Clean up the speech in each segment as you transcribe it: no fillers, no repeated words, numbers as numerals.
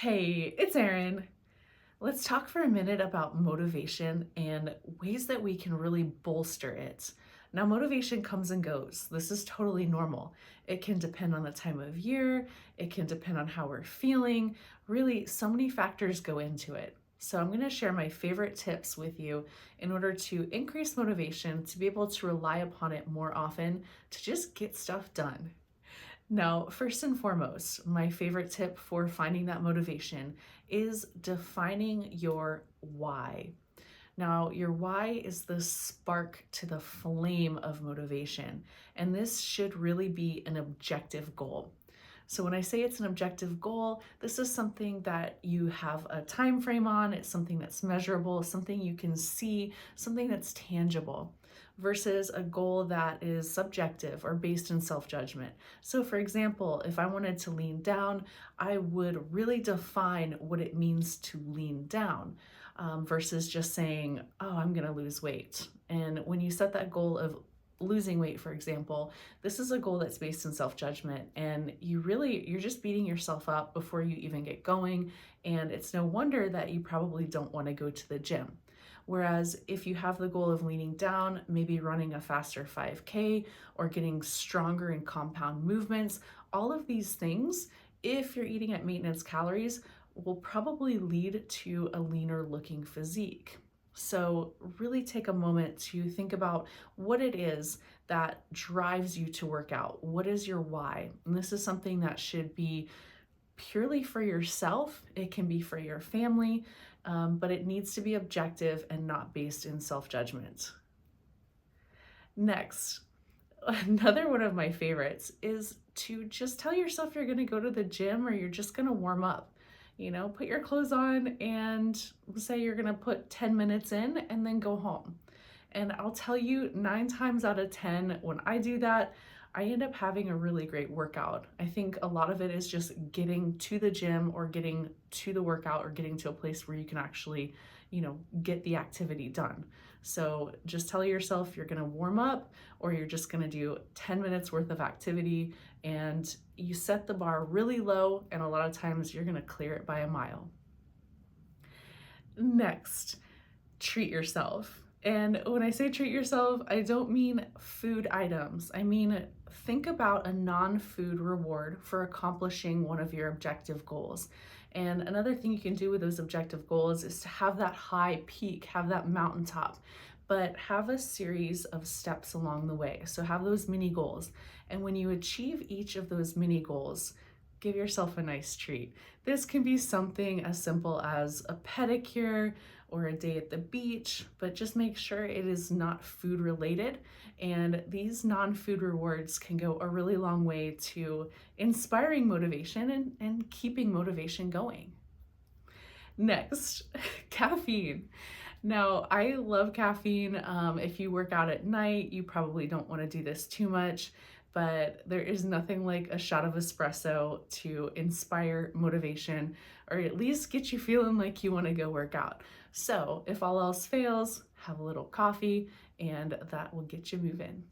Hey, it's Erin. Let's talk for a minute about motivation and ways that we can really bolster it. Now, motivation comes and goes. This is totally normal. It can depend on the time of year, it can depend on how we're feeling. Really, so many factors go into it. So, I'm going to share my favorite tips with you in order to increase motivation, to be able to rely upon it more often, to just get stuff done. Now, first and foremost, my favorite tip for finding that motivation is defining your why. Now, your why is the spark to the flame of motivation, and this should really be an objective goal. So when I say it's an objective goal, this is something that you have a time frame on, it's something that's measurable, something you can see, something that's tangible versus a goal that is subjective or based in self-judgment. So for example, if I wanted to lean down, I would really define what it means to lean down versus just saying, oh, I'm gonna lose weight. And when you set that goal of losing weight, for example, this is a goal that's based in self-judgment, and you're just beating yourself up before you even get going, and it's no wonder that you probably don't want to go to the gym. Whereas if you have the goal of leaning down, maybe running a faster 5K or getting stronger in compound movements, all of these things, if you're eating at maintenance calories, will probably lead to a leaner looking physique. So really take a moment to think about what it is that drives you to work out. What is your why? And this is something that should be purely for yourself. It can be for your family, but it needs to be objective and not based in self-judgment. Next, another one of my favorites is to just tell yourself you're going to go to the gym or you're just going to warm up. Put your clothes on and say you're going to put 10 minutes in and then go home. And I'll tell you, 9 times out of 10, when I do that, I end up having a really great workout. I think a lot of it is just getting to the gym or getting to the workout or getting to a place where you can actually, get the activity done. So just tell yourself you're gonna warm up or you're just gonna do 10 minutes worth of activity, and you set the bar really low, and a lot of times you're gonna clear it by a mile. Next, treat yourself. And when I say treat yourself, I don't mean food items. I mean, think about a non-food reward for accomplishing one of your objective goals. And another thing you can do with those objective goals is to have that high peak, have that mountaintop, but have a series of steps along the way. So have those mini goals. And when you achieve each of those mini goals, give yourself a nice treat. This can be something as simple as a pedicure or a day at the beach, but just make sure it is not food related. And these non-food rewards can go a really long way to inspiring motivation and keeping motivation going. Next, caffeine. Now, I love caffeine. If you work out at night, you probably don't want to do this too much, but there is nothing like a shot of espresso to inspire motivation or at least get you feeling like you want to go work out. So if all else fails, have a little coffee and that will get you moving.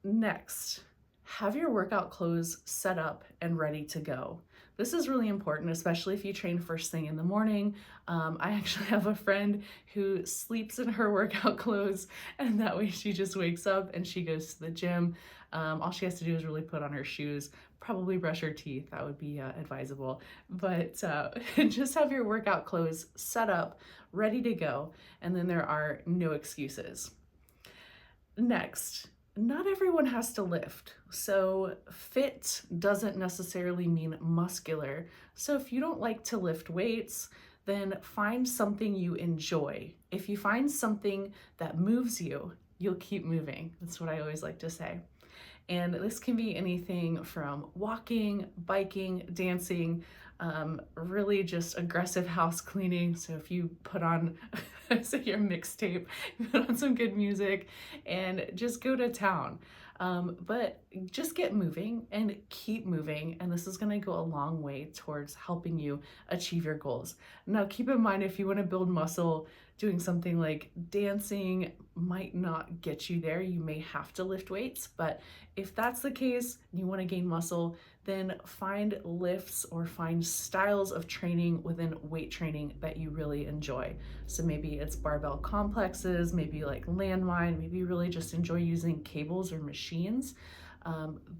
Next, have your workout clothes set up and ready to go. This is really important, especially if you train first thing in the morning. I actually have a friend who sleeps in her workout clothes, and that way she just wakes up and she goes to the gym. All she has to do is really put on her shoes, probably brush her teeth. That would be advisable. But just have your workout clothes set up, ready to go, and then there are no excuses. Next, not everyone has to lift. So fit doesn't necessarily mean muscular. So if you don't like to lift weights, then find something you enjoy. If you find something that moves you, you'll keep moving. That's what I always like to say. And this can be anything from walking, biking, dancing, really just aggressive house cleaning. So if you put on say your mixtape, put on some good music and just go to town. But just get moving and keep moving, and this is going to go a long way towards helping you achieve your goals. Now, keep in mind, if you want to build muscle, doing something like dancing might not get you there. You may have to lift weights, but if that's the case, and you want to gain muscle, then find lifts or find styles of training within weight training that you really enjoy. So maybe it's barbell complexes, maybe you like landmine, maybe you really just enjoy using cables or machines.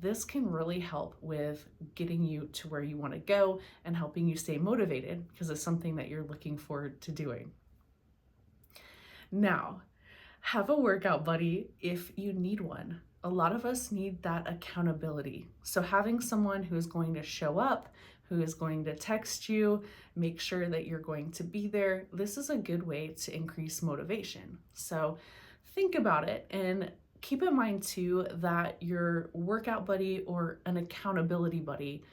This can really help with getting you to where you want to go and helping you stay motivated because it's something that you're looking forward to doing. Now, have a workout buddy if you need one. A lot of us need that accountability. So having someone who is going to show up, who is going to text you, make sure that you're going to be there, this is a good way to increase motivation. So think about it and keep in mind too that your workout buddy or an accountability buddy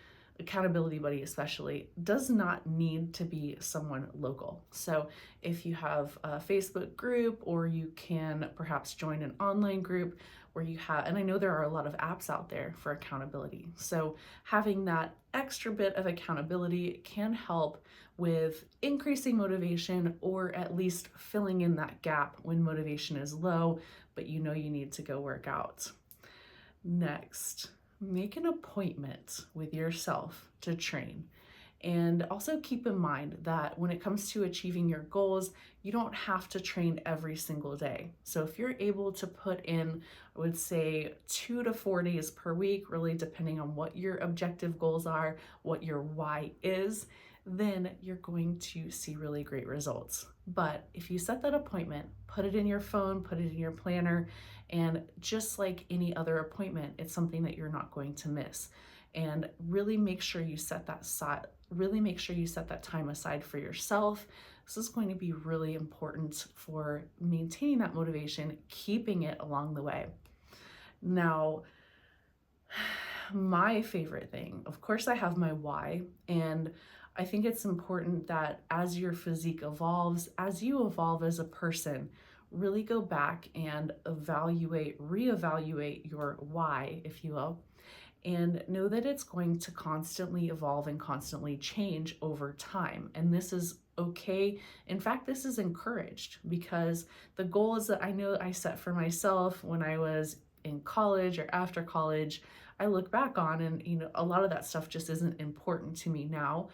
especially, does not need to be someone local. So if you have a Facebook group, or you can perhaps join an online group where you have, and I know there are a lot of apps out there for accountability. So having that extra bit of accountability can help with increasing motivation, or at least filling in that gap when motivation is low, but you know you need to go work out. Next, make an appointment with yourself to train. And also keep in mind that when it comes to achieving your goals, you don't have to train every single day. So if you're able to put in, I would say 2 to 4 days per week, really depending on what your objective goals are, what your why is, then you're going to see really great results. But if you set that appointment, put it in your phone, put it in your planner, and just like any other appointment, it's something that you're not going to miss. And really make sure you set that time aside for yourself. This is going to be really important for maintaining that motivation, keeping it along the way. Now, my favorite thing, of course, I have my why, and I think it's important that as your physique evolves, as you evolve as a person, really go back and reevaluate your why, if you will, and know that it's going to constantly evolve and constantly change over time. And this is okay. In fact, this is encouraged, because the goals that I know I set for myself when I was in college or after college, I look back on, and a lot of that stuff just isn't important to me now,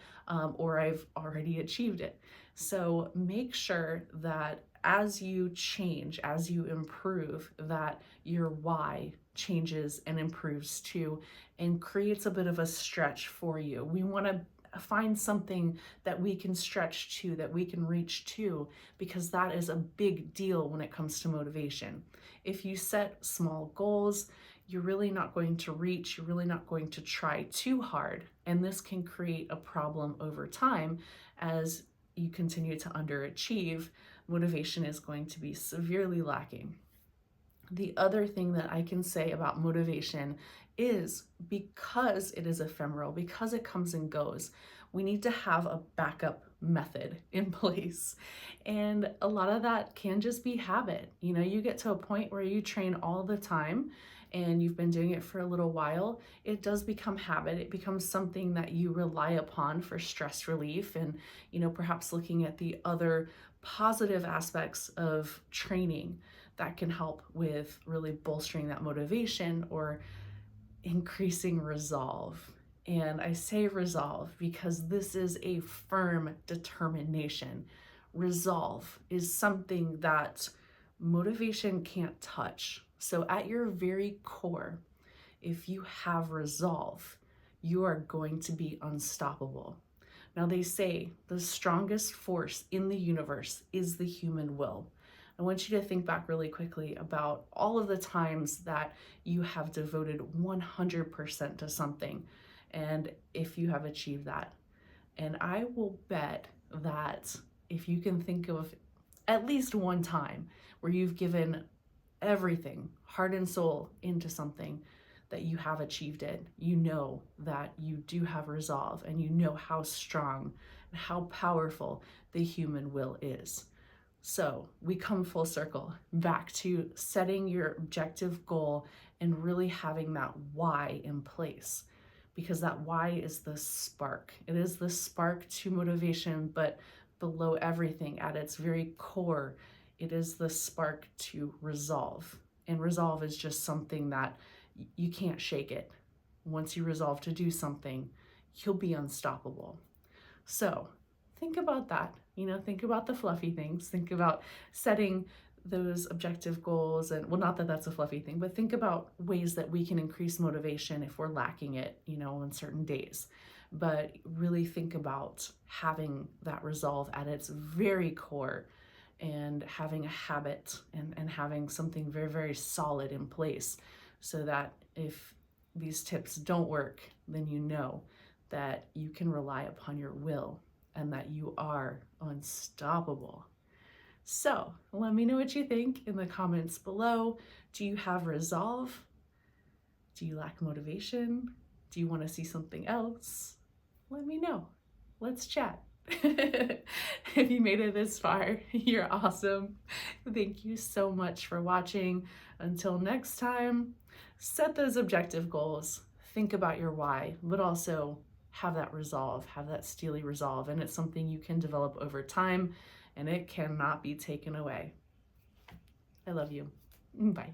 or I've already achieved it. So make sure that as you change, as you improve, that your why changes and improves too, and creates a bit of a stretch for you. We want to find something that we can stretch to, that we can reach to, because that is a big deal when it comes to motivation. If you set small goals, you're really not going to reach, you're really not going to try too hard. And this can create a problem over time. As you continue to underachieve, motivation is going to be severely lacking. The other thing that I can say about motivation is, because it is ephemeral, because it comes and goes, we need to have a backup method in place. And a lot of that can just be habit. You get to a point where you train all the time and you've been doing it for a little while, it does become habit. It becomes something that you rely upon for stress relief, and perhaps looking at the other positive aspects of training that can help with really bolstering that motivation or increasing resolve. And I say resolve because this is a firm determination. Resolve is something that motivation can't touch. So at your very core, if you have resolve, you are going to be unstoppable. Now, they say the strongest force in the universe is the human will. I want you to think back really quickly about all of the times that you have devoted 100% to something, and if you have achieved that. And I will bet that if you can think of at least one time where you've given everything, heart and soul, into something, that you have achieved it, you know that you do have resolve, and you know how strong and how powerful the human will is. So we come full circle back to setting your objective goal and really having that why in place, because that why is the spark. It is the spark to motivation, but below everything, at its very core, it is the spark to resolve. And resolve is just something that you can't shake it. once you resolve to do something, you'll be unstoppable. So think about that. Think about the fluffy things. Think about setting those objective goals. And well, not that that's a fluffy thing, but think about ways that we can increase motivation if we're lacking it, on certain days. But really think about having that resolve at its very core and having a habit and having something very, very solid in place so that if these tips don't work, then you know that you can rely upon your will and that you are unstoppable. So let me know what you think in the comments below. Do you have resolve? Do you lack motivation? Do you want to see something else? Let me know. Let's chat. If you made it this far, you're awesome. Thank you so much for watching. Until next time, set those objective goals. Think about your why, but also have that resolve, have that steely resolve. And it's something you can develop over time and it cannot be taken away. I love you. Bye.